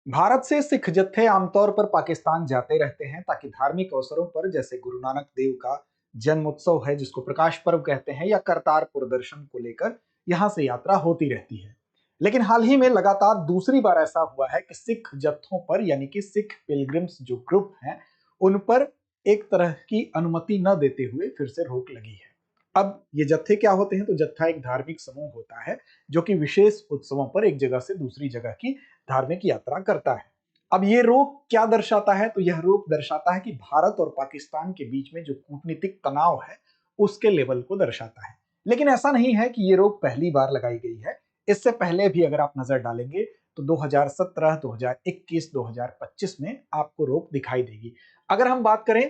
भारत से सिख जत्थे आमतौर पर पाकिस्तान जाते रहते हैं ताकि धार्मिक अवसरों पर जैसे गुरु नानक देव का जन्मोत्सव है जिसको प्रकाश पर्व कहते हैं या करतारपुर दर्शन को लेकर यहां से यात्रा होती रहती है। लेकिन हाल ही में लगातार दूसरी बार ऐसा हुआ है कि सिख जत्थों पर यानी कि सिख पिलग्रिम्स जो ग्रुप हैं उन पर एक तरह की अनुमति न देते हुए फिर से रोक लगी है। अब ये जत्थे क्या होते हैं? तो जत्था एक धार्मिक समूह होता है जो कि विशेष उत्सवों पर एक जगह से दूसरी जगह की धार्मिक यात्रा करता है। अब ये रोक क्या दर्शाता है? तो यह रोक दर्शाता है कि भारत और पाकिस्तान के बीच में जो कूटनीतिक तनाव है उसके लेवल को दर्शाता है। लेकिन ऐसा नहीं है कि ये रोक पहली बार लगाई गई है। इससे पहले भी अगर आप नजर डालेंगे तो 2017, 2021, 2025 में आपको रोक दिखाई देगी। अगर हम बात करें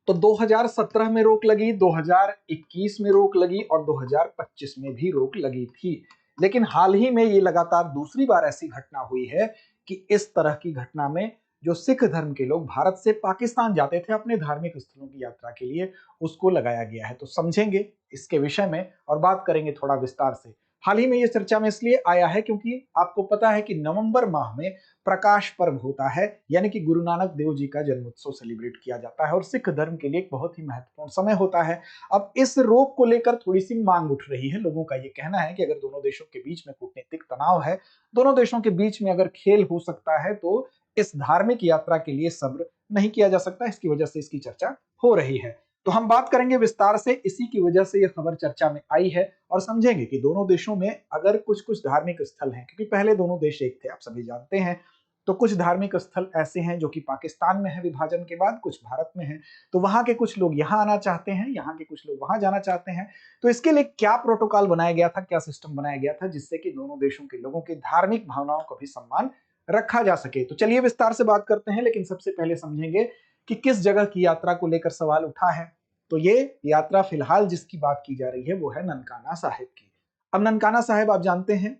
तो 2017 में रोक लगी, 2021 में रोक लगी और 2025 में भी रोक लगी थी। लेकिन हाल ही में ये लगातार दूसरी बार ऐसी घटना हुई है कि इस तरह की घटना में जो सिख धर्म के लोग भारत से पाकिस्तान जाते थे अपने धार्मिक स्थलों की यात्रा के लिए, उसको लगाया गया है। तो समझेंगे इसके विषय में और बात करेंगे थोड़ा विस्तार से। हाल ही में ये चर्चा में इसलिए आया है क्योंकि आपको पता है कि नवंबर माह में प्रकाश पर्व होता है, यानी कि गुरु नानक देव जी का जन्मोत्सव सेलिब्रेट किया जाता है और सिख धर्म के लिए एक बहुत ही महत्वपूर्ण समय होता है। अब इस रोक को लेकर थोड़ी सी मांग उठ रही है। लोगों का ये कहना है कि अगर दोनों देशों के बीच में कूटनीतिक तनाव है, दोनों देशों के बीच में अगर खेल हो सकता है तो इस धार्मिक यात्रा के लिए सब्र नहीं किया जा सकता। इसकी वजह से इसकी चर्चा हो रही है। तो हम बात करेंगे विस्तार से, इसी की वजह से यह खबर चर्चा में आई है और समझेंगे कि दोनों देशों में अगर कुछ कुछ धार्मिक स्थल हैं, क्योंकि पहले दोनों देश एक थे, आप सभी जानते हैं, तो कुछ धार्मिक स्थल ऐसे हैं जो कि पाकिस्तान में है विभाजन के बाद, कुछ भारत में है। तो वहां के कुछ लोग यहां आना चाहते हैं, यहाँ के कुछ लोग वहां जाना चाहते हैं। तो इसके लिए क्या प्रोटोकॉल बनाया गया था, क्या सिस्टम बनाया गया था जिससे कि दोनों देशों के लोगों की धार्मिक भावनाओं का भी सम्मान रखा जा सके? तो चलिए विस्तार से बात करते हैं, लेकिन सबसे पहले समझेंगे कि किस जगह की यात्रा को लेकर सवाल उठा है। तो ये यात्रा फिलहाल जिसकी बात की जा रही है वो है ननकाना साहिब की। अब ननकाना साहिब आप जानते हैं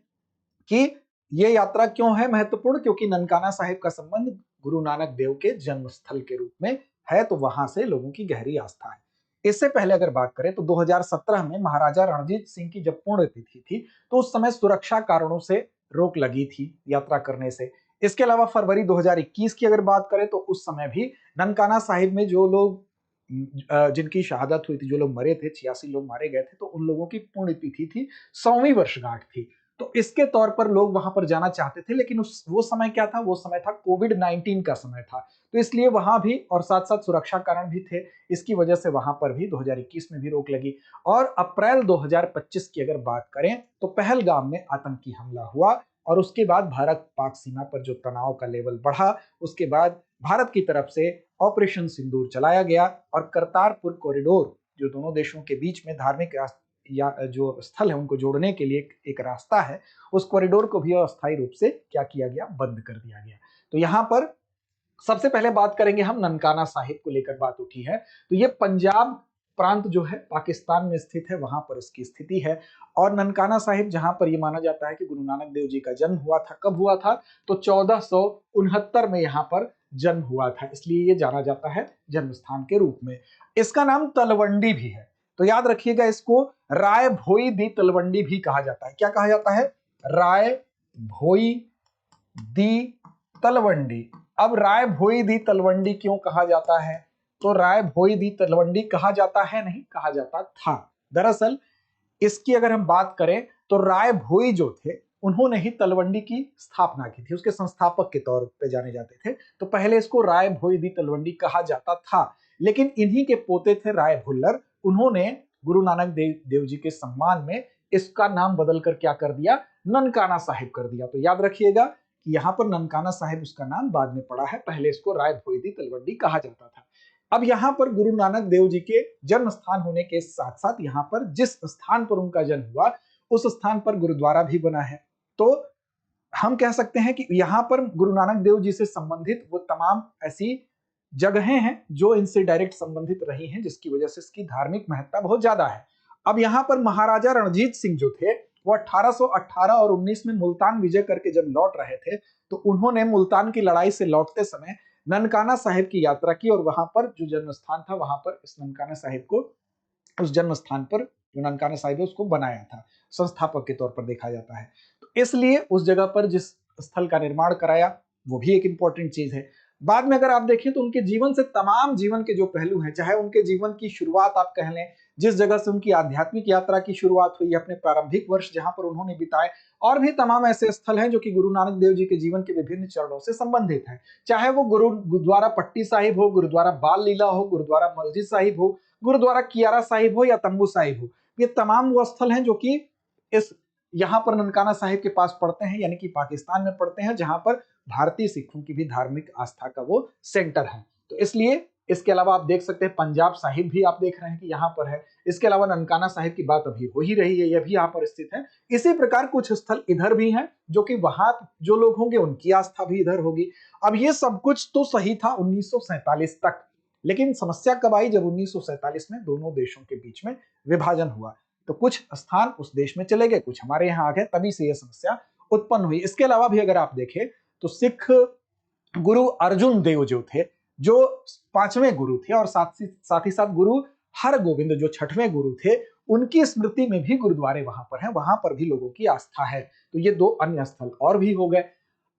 कि ये यात्रा क्यों है महत्वपूर्ण? क्योंकि ननकाना साहिब का संबंध गुरु नानक देव के जन्म स्थल के रूप में है, तो वहां से लोगों की गहरी आस्था है। इससे पहले अगर बात करें तो 2017 में महाराजा रणजीत सिंह की जब पुण्यतिथि थी तो उस समय सुरक्षा कारणों से रोक लगी थी यात्रा करने से। इसके अलावा फरवरी 2021 की अगर बात करें तो उस समय भी ननकाना साहिब में जो लोग जिनकी शहादत हुई थी, जो लोग मरे थे, 86 लोग मारे गए थे, तो उन लोगों की पुण्यतिथि थी, 100वीं वर्षगांठ थी। तो इसके तौर पर लोग वहां पर जाना चाहते थे, लेकिन उस वो समय क्या था? वो समय था कोविड-19 का समय था। तो इसलिए वहां भी और साथ-साथ सुरक्षा कारण भी थे। इसकी वजह से वहां पर भी 2021 में भी रोक लगी और अप्रैल 2025 की अगर बात करें तो पहलगाम में आतंकी हमला हुआ और उसके बाद भारत-पाक सीमा पर जो तनाव का लेवल बढ़ा, उसके बाद भारत की तरफ से ऑपरेशन सिंदूर चलाया गया और करतारपुर कॉरिडोर जो दोनों देशों के बीच में धार्मिक या जो स्थल है उनको जोड़ने के लिए एक रास्ता है, उस कॉरिडोर को भी अस्थायी रूप से क्या किया गया? बंद कर दिया गया। तो यहां पर सबसे पहले बात करेंगे हम, ननकाना साहिब को लेकर बात उठी है। तो ये पंजाब प्रांत जो है पाकिस्तान में स्थित है, वहां पर उसकी स्थिति है। और ननकाना साहिब जहां पर यह माना जाता है कि गुरु नानक देव जी का जन्म हुआ था, कब हुआ था? तो 1469 में यहां पर जन्म हुआ था, इसलिए ये जाना जाता है जन्म स्थान के रूप में। इसका नाम तलवंडी भी है, तो याद रखिएगा इसको। राय भोई दी तलवंडी भी कहा जाता है। क्या कहा जाता है? राय भोई दी तलवंडी। अब राय भोई दी तलवंडी क्यों कहा जाता है? तो राय भोई दी तलवंडी कहा जाता है, नहीं कहा जाता था। दरअसल इसकी अगर हम बात करें तो राय भोई जो थे उन्होंने ही तलवंडी की स्थापना की थी, उसके संस्थापक के तौर पे जाने जाते थे। तो पहले इसको राय भोई दी तलवंडी कहा जाता था, लेकिन इन्हीं के पोते थे राय भुल्लर, उन्होंने गुरु नानक देव जी के सम्मान में इसका नाम बदलकर क्या कर दिया? ननकाना साहिब कर दिया। तो याद रखिएगा कि यहां पर ननकाना साहिब उसका नाम बाद में पड़ा है, पहले इसको राय भोई दी तलवंडी कहा जाता था। अब यहां पर गुरु नानक देव जी के जन्म स्थान होने के साथ साथ यहां पर जिस स्थान पर उनका जन्म हुआ उस स्थान पर गुरुद्वारा भी बना है। तो हम कह सकते हैं कि यहां पर गुरु नानक देव जी से संबंधित वो तमाम ऐसी जगहें हैं जो इनसे डायरेक्ट संबंधित रही हैं, जिसकी वजह से इसकी धार्मिक महत्ता बहुत ज्यादा है। अब यहां पर महाराजा रणजीत सिंह जो थे वो 1818 और 19 में मुल्तान विजय करके जब लौट रहे थे तो उन्होंने मुल्तान की लड़ाई से लौटते समय ननकाना साहिब की यात्रा की और वहां पर जो जन्म स्थान था वहां पर इस ननकाना साहिब को, उस जन्म स्थान पर जो ननकाना साहिब है उसको बनाया था, संस्थापक के तौर पर देखा जाता है। तो इसलिए उस जगह पर जिस स्थल का निर्माण कराया वो भी एक इंपॉर्टेंट चीज है। बाद में अगर आप देखें तो उनके जीवन से तमाम जीवन के जो पहलू हैं, चाहे उनके जीवन की शुरुआत आप कह लें, जिस जगह से उनकी आध्यात्मिक यात्रा की शुरुआत हुई, अपने प्रारंभिक वर्ष जहां पर उन्होंने बिताए, और भी तमाम ऐसे स्थल हैं जो कि गुरु नानक देव जी के जीवन के विभिन्न चरणों से संबंधित हैं। चाहे वो गुरुद्वारा पट्टी साहिब हो, गुरुद्वारा बाल लीला हो, गुरुद्वारा मस्जिद साहिब हो, गुरुद्वारा कियारा साहिब हो या तंबू साहिब हो, ये तमाम वो स्थल हैं जो कि इस यहाँ पर ननकाना साहिब के पास पड़ते हैं, यानी कि पाकिस्तान में पड़ते हैं, जहां पर भारतीय सिखों की भी धार्मिक आस्था का वो सेंटर है। तो इसलिए इसके अलावा आप देख सकते हैं पंजाब साहिब भी आप देख रहे हैं कि यहाँ पर है। इसके अलावा ननकाना साहिब की बात अभी हो ही रही है, यह भी यहाँ पर स्थित है। इसी प्रकार कुछ स्थल इधर भी हैं जो कि वहां जो लोग होंगे उनकी आस्था भी इधर होगी। अब ये सब कुछ तो सही था 1947 तक, लेकिन समस्या कब आई? जब 1947 में दोनों देशों के बीच में विभाजन हुआ, तो कुछ स्थान उस देश में चले गए, कुछ हमारे यहाँ आ गए, तभी से यह समस्या उत्पन्न हुई। इसके अलावा भी अगर आप देखें तो सिख गुरु अर्जुन देव जो थे, जो पांचवें गुरु थे, और साथ ही साथ गुरु हरगोविंद जो छठवें गुरु थे, उनकी स्मृति में भी गुरुद्वारे वहां पर हैं, वहां पर भी लोगों की आस्था है। तो ये दो अन्य स्थल और भी हो गए।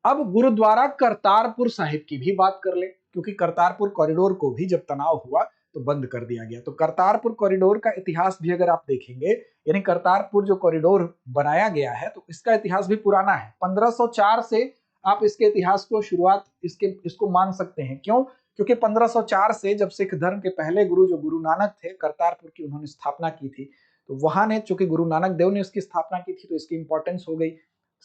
अब गुरुद्वारा करतारपुर साहिब की भी बात कर ले, क्योंकि करतारपुर कॉरिडोर को भी जब तनाव हुआ तो बंद कर दिया गया। तो करतारपुर कॉरिडोर का इतिहास भी अगर आप देखेंगे, यानी करतारपुर जो कॉरिडोर बनाया गया है, तो इसका इतिहास भी पुराना है। 1504 से आप इसके इतिहास को शुरुआत इसको मान सकते हैं। क्यों? क्योंकि 1504 से जब सिख धर्म के पहले गुरु जो गुरु नानक थे, करतारपुर की उन्होंने स्थापना की थी, तो वहां ने, चूंकि गुरु नानक देव ने इसकी स्थापना की थी, तो इसकी इंपॉर्टेंस हो गई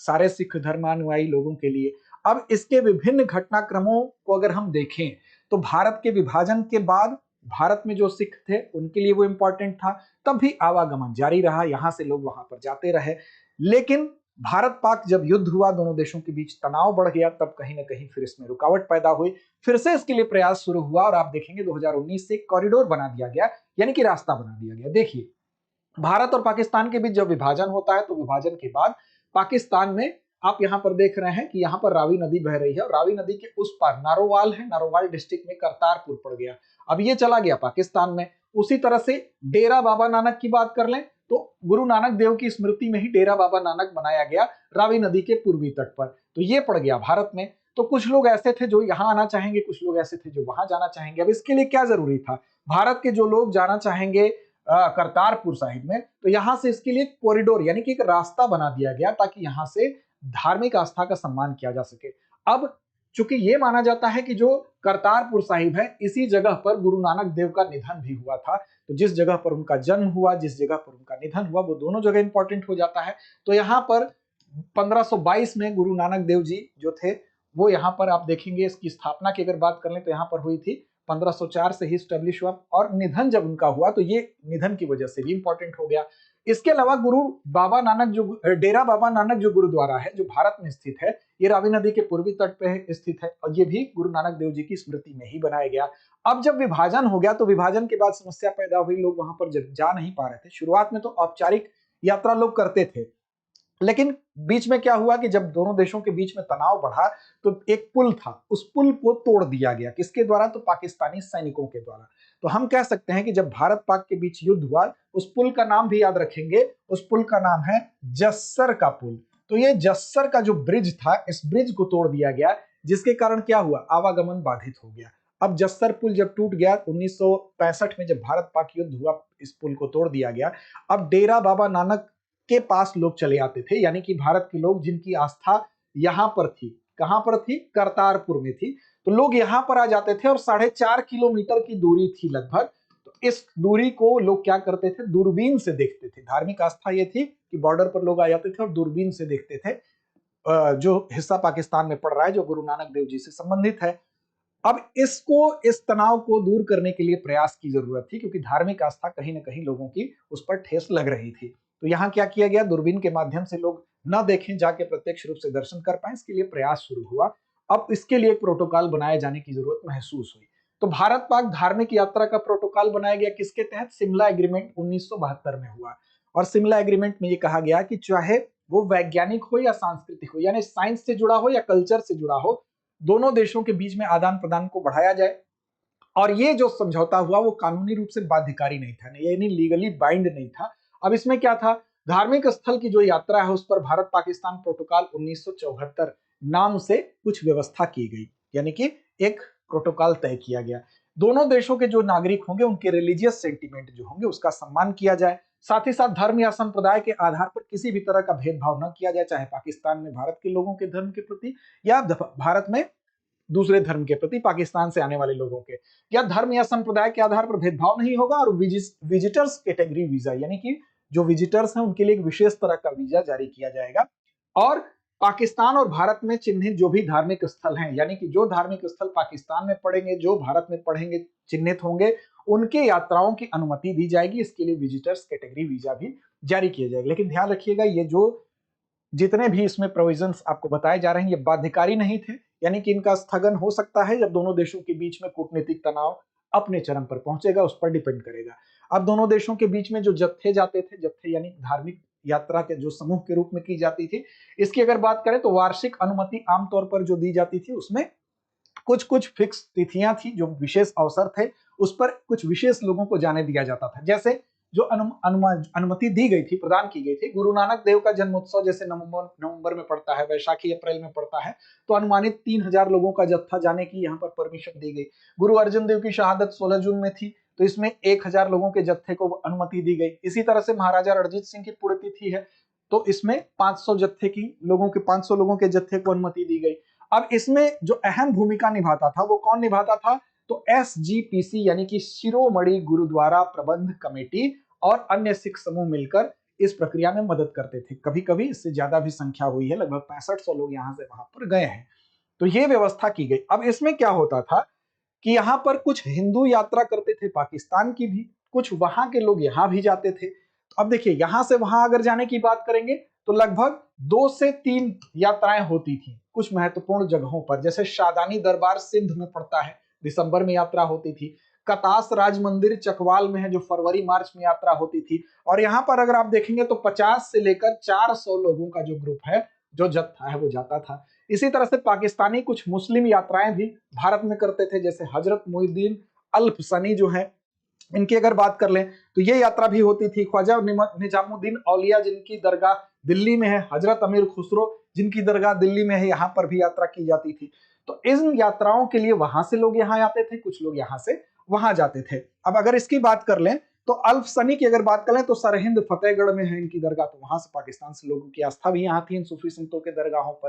सारे सिख धर्मानुयायी लोगों के लिए। अब इसके विभिन्न घटनाक्रमों को अगर हम देखें तो भारत के विभाजन के बाद भारत में जो सिख थे उनके लिए वो इंपॉर्टेंट था, तब भी आवागमन जारी रहा, यहां से लोग वहां पर जाते रहे। लेकिन भारत पाक जब युद्ध हुआ, दोनों देशों के बीच तनाव बढ़ गया, तब कहीं ना कहीं फिर इसमें रुकावट पैदा हुई, फिर से इसके लिए प्रयास शुरू हुआ, और आप देखेंगे 2019 से कॉरिडोर बना दिया गया, यानी कि रास्ता बना दिया गया। देखिए, भारत और पाकिस्तान के बीच जब विभाजन होता है, तो विभाजन के बाद पाकिस्तान में आप यहां पर देख रहे हैं कि यहां पर रावी नदी बह रही है, और रावी नदी के उस पार नारोवाल है, नारोवाल डिस्ट्रिक्ट में करतारपुर पड़ गया। अब ये चला गया पाकिस्तान में। उसी तरह से डेरा बाबा नानक की बात कर लें तो गुरु नानक देव की स्मृति में ही डेरा बाबा नानक बनाया गया रावी नदी के पूर्वी तट पर, तो ये पड़ गया भारत में। तो कुछ लोग ऐसे थे जो यहां आना चाहेंगे, कुछ लोग ऐसे थे जो वहां जाना चाहेंगे। अब इसके लिए क्या जरूरी था? भारत के जो लोग जाना चाहेंगे करतारपुर साहिब में, तो यहां से इसके लिए कॉरिडोर यानी कि एक रास्ता बना दिया गया, ताकि यहां से धार्मिक आस्था का सम्मान किया जा सके। अब चूंकि ये माना जाता है कि जो करतारपुर साहिब है, इसी जगह पर गुरु नानक देव का निधन भी हुआ था, तो जिस जगह पर उनका जन्म हुआ, जिस जगह पर उनका निधन हुआ, वो दोनों जगह इंपॉर्टेंट हो जाता है। तो यहाँ पर 1522 में गुरु नानक देव जी जो थे, वो यहाँ पर आप देखेंगे, इसकी स्थापना की अगर बात कर लें तो यहाँ पर हुई थी, 1504 से ही स्टेब्लिश हुआ, और निधन जब उनका हुआ तो ये निधन की वजह से भी इंपॉर्टेंट हो गया। इसके अलावा गुरु बाबा नानक जो डेरा बाबा नानक जो गुरुद्वारा है, जो भारत में स्थित है, ये रावी नदी के पूर्वी तट पे स्थित है, और ये भी गुरु नानक देव जी की स्मृति में ही बनाया गया। अब जब विभाजन हो गया, तो विभाजन के बाद समस्या पैदा हुई, लोग वहां पर जा नहीं पा रहे थे। शुरुआत में तो औपचारिक यात्रा लोग करते थे, लेकिन बीच में क्या हुआ कि जब दोनों देशों के बीच में तनाव बढ़ा, तो एक पुल था, उस पुल को तोड़ दिया गया। किसके द्वारा? तो पाकिस्तानी सैनिकों के द्वारा। तो हम कह सकते हैं कि जब भारत पाक के बीच युद्ध हुआ, उस पुल का नाम भी याद रखेंगे, उस पुल का नाम है जस्सर का पुल। तो ये जस्सर का जो ब्रिज था, इस ब्रिज को तोड़ दिया गया, जिसके कारण क्या हुआ? आवागमन बाधित हो गया। अब जस्सर पुल जब टूट गया 1965 में, जब भारत पाक युद्ध हुआ, इस पुल को तोड़ दिया गया। अब डेरा बाबा नानक के पास लोग चले आते थे, यानी कि भारत के लोग जिनकी आस्था यहां पर थी, कहां पर थी? करतारपुर में थी, तो लोग यहां पर आ जाते थे, और 4.5 किलोमीटर की दूरी थी लगभग। तो इस दूरी को लोग क्या करते थे? दूरबीन से देखते थे। धार्मिक आस्था ये थी कि बॉर्डर पर लोग आ जाते थे और दूरबीन से देखते थे जो हिस्सा पाकिस्तान में पड़ रहा है, जो गुरु नानक देव जी से संबंधित है। अब इस तनाव को दूर करने के लिए प्रयास की जरूरत थी, क्योंकि धार्मिक आस्था कहीं ना कहीं लोगों की उस पर ठेस लग रही थी। तो यहाँ क्या किया गया? दूरबीन के माध्यम से लोग न देखें, जाके प्रत्यक्ष रूप से दर्शन कर पाए, इसके लिए प्रयास शुरू हुआ। अब इसके लिए एक प्रोटोकॉल बनाए जाने की जरूरत महसूस हुई। तो भारत पाक धार्मिक यात्रा का प्रोटोकॉल बनाया गया, किसके तहत? शिमला एग्रीमेंट 1972 में हुआ। और शिमला एग्रीमेंट में ये कहा गया कि चाहे वो वैज्ञानिक हो या सांस्कृतिक हो, यानी साइंस से जुड़ा हो या कल्चर से जुड़ा हो, दोनों देशों के बीच में आदान प्रदान को बढ़ाया जाए। और ये जो समझौता हुआ वो कानूनी रूप से बाध्यकारी नहीं था, यानी लीगली बाइंड नहीं था। अब इसमें क्या था? धार्मिक स्थल की जो यात्रा है, उस पर भारत पाकिस्तान प्रोटोकॉल 1974 नाम से कुछ व्यवस्था की गई, यानी कि एक प्रोटोकॉल तय किया गया। दोनों देशों के जो नागरिक होंगे उनके रिलीजियस सेंटिमेंट जो होंगे उसका सम्मान किया जाए, साथ ही साथ धर्म या संप्रदाय के आधार पर किसी भी तरह का भेदभाव न किया जाए, चाहे पाकिस्तान में भारत के लोगों के धर्म के प्रति या भारत में दूसरे धर्म के प्रति पाकिस्तान से आने वाले लोगों के, या धर्म या संप्रदाय के आधार पर भेदभाव नहीं होगा। और विजिटर्स कैटेगरी वीजा, यानी कि जो विजिटर्स हैं उनके लिए एक विशेष तरह का वीजा जारी किया जाएगा। और पाकिस्तान और भारत में चिन्हित जो भी धार्मिक स्थल हैं, यानी कि जो धार्मिक स्थल पाकिस्तान में पड़ेंगे, जो भारत में पड़ेंगे, चिन्हित होंगे, उनके यात्राओं की अनुमति दी जाएगी। इसके लिए विजिटर्स कैटेगरी वीजा भी जारी किया जाएगा। लेकिन ध्यान रखिएगा, ये जो जितने भी इसमें प्रोविजंस आपको बताए जा रहे हैं ये बाध्यकारी नहीं थे, यानी कि इनका स्थगन हो सकता है जब दोनों देशों के बीच में कूटनीतिक तनाव अपने चरम पर पहुंचेगा, उस पर डिपेंड करेगा। अब दोनों देशों के बीच में जो जत्थे जाते थे, जत्थे यानी धार्मिक यात्रा के जो समूह के रूप में की जाती थी, इसकी अगर बात करें तो वार्षिक अनुमति आमतौर पर जो दी जाती थी उसमें कुछ कुछ फिक्स तिथियां थी, जो विशेष अवसर थे उस पर कुछ विशेष लोगों को जाने दिया जाता था। जैसे जो अनुमति दी गई थी, प्रदान की गई थी, गुरु नानक देव का जन्मोत्सव जैसे नवंबर में पड़ता है, वैशाखी अप्रैल में पड़ता है, तो अनुमानित 3000 लोगों का जत्था जाने की यहाँ पर परमिशन दी गई। गुरु अर्जुन देव की शहादत 16 जून में थी, तो इसमें 1000 लोगों के जत्थे को अनुमति दी गई। इसी तरह से महाराजा रणजीत सिंह की पुण्यतिथि है, तो इसमें 500 लोगों के जत्थे को अनुमति दी गई। अब इसमें जो अहम भूमिका निभाता था वो कौन निभाता था, तो SGPC यानी कि शिरोमणि गुरुद्वारा प्रबंध कमेटी और अन्य सिख समूह मिलकर इस प्रक्रिया में मदद करते थे। कभी कभी इससे ज्यादा भी संख्या हुई है, लगभग 6500 लोग यहां से वहां पर गए हैं। तो ये व्यवस्था की गई। अब इसमें क्या होता था कि यहाँ पर कुछ हिंदू यात्रा करते थे पाकिस्तान की भी, कुछ वहां के लोग यहाँ भी जाते थे। तो अब देखिए, यहां से वहां अगर जाने की बात करेंगे तो लगभग 2 से 3 यात्राएं होती थी कुछ महत्वपूर्ण जगहों पर। जैसे शादानी दरबार सिंध में पड़ता है, दिसंबर में यात्रा होती थी। कतास राज मंदिर चकवाल में है, जो फरवरी मार्च में यात्रा होती थी। और यहाँ पर अगर आप देखेंगे तो 50 से लेकर 400 लोगों का जो ग्रुप है, जो जत्था है, वो जाता था। इसी तरह से पाकिस्तानी कुछ मुस्लिम यात्राएं भी भारत में करते थे, जैसे हजरत मोइनुद्दीन अल्फ सनी जो है, इनकी अगर बात कर लें तो ये यात्रा भी होती थी। ख्वाजा निजामुद्दीन औलिया जिनकी दरगाह दिल्ली में है, हजरत अमीर खुसरो जिनकी दरगाह दिल्ली में है, यहाँ पर भी यात्रा की जाती थी। तो इन यात्राओं के लिए वहां से लोग यहाँ आते थे, कुछ लोग यहाँ से वहां जाते थे। अब अगर इसकी बात कर लें तो अल्फ सनी की अगर बात करें तो सरहिंद फतेहगढ़ में है इनकी दरगाह, तो वहां से पाकिस्तान से लोगों की आस्था भी यहाँ थी इन सूफी संतों के दरगाहों पर।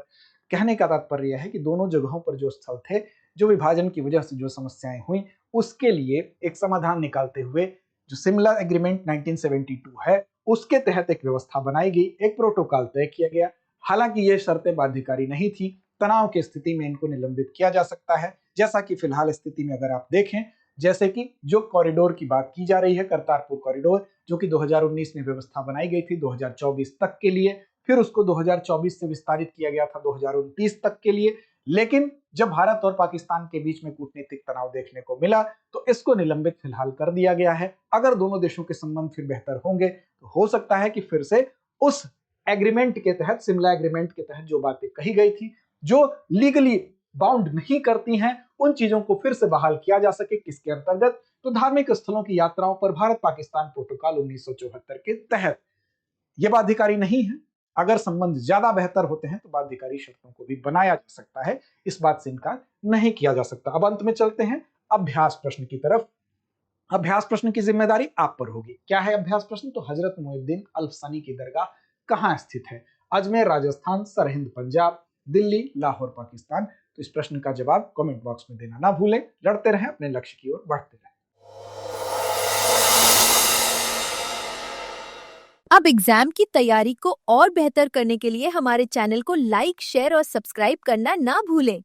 कहने का तात्पर्य है कि दोनों जगहों पर जो स्थल थे, जो विभाजन की वजह से जो समस्याएं हुई, उसके लिए एक समाधान निकालते हुए जो शिमला एग्रीमेंट 1972 है, उसके तहत एक व्यवस्था बनाई गई, एक प्रोटोकॉल तय किया गया। हालांकि ये शर्तें बाध्यकारी नहीं थी, तनाव की स्थिति में इनको निलंबित किया जा सकता है। जैसा कि फिलहाल स्थिति में अगर आप देखें, जैसे कि जो कॉरिडोर की बात की जा रही है, करतारपुर कॉरिडोर, जो कि 2019 में व्यवस्था बनाई गई थी 2024 तक के लिए, फिर उसको 2024 से विस्तारित किया गया था 2029 तक के लिए। लेकिन जब भारत और पाकिस्तान के बीच में कूटनीतिक तनाव देखने को मिला तो इसको निलंबित फिलहाल कर दिया गया है। अगर दोनों देशों के संबंध फिर बेहतर होंगे तो हो सकता है कि फिर से उस एग्रीमेंट के तहत, शिमला एग्रीमेंट के तहत जो बातें कही गई थी, जो लीगली बाउंड नहीं करती हैं, उन चीजों को फिर से बहाल किया जा सके। किसके अंतर्गत, तो धार्मिक स्थलों की यात्राओं पर भारत पाकिस्तान प्रोटोकॉल 1974 के तहत। यह बाध्यकारी नहीं है, अगर संबंध ज्यादा बेहतर होते हैं तो बाध्यकारी शर्तों को भी बनाया जा सकता है, इस बात से इनकार नहीं किया जा सकता। अब अंत में चलते हैं अभ्यास प्रश्न की तरफ। अभ्यास प्रश्न की जिम्मेदारी आप पर होगी। क्या है अभ्यास प्रश्न, तो हजरत मोइनुद्दीन अल्फ सनी की दरगाह कहां स्थित है? अजमेर राजस्थान, सरहिंद पंजाब, दिल्ली, लाहौर पाकिस्तान। तो इस प्रश्न का जवाब कमेंट बॉक्स में देना ना भूलें। लड़ते रहें, अपने लक्ष्य की ओर बढ़ते रहें। अब एग्जाम की तैयारी को और बेहतर करने के लिए हमारे चैनल को लाइक, शेयर और सब्सक्राइब करना ना भूलें।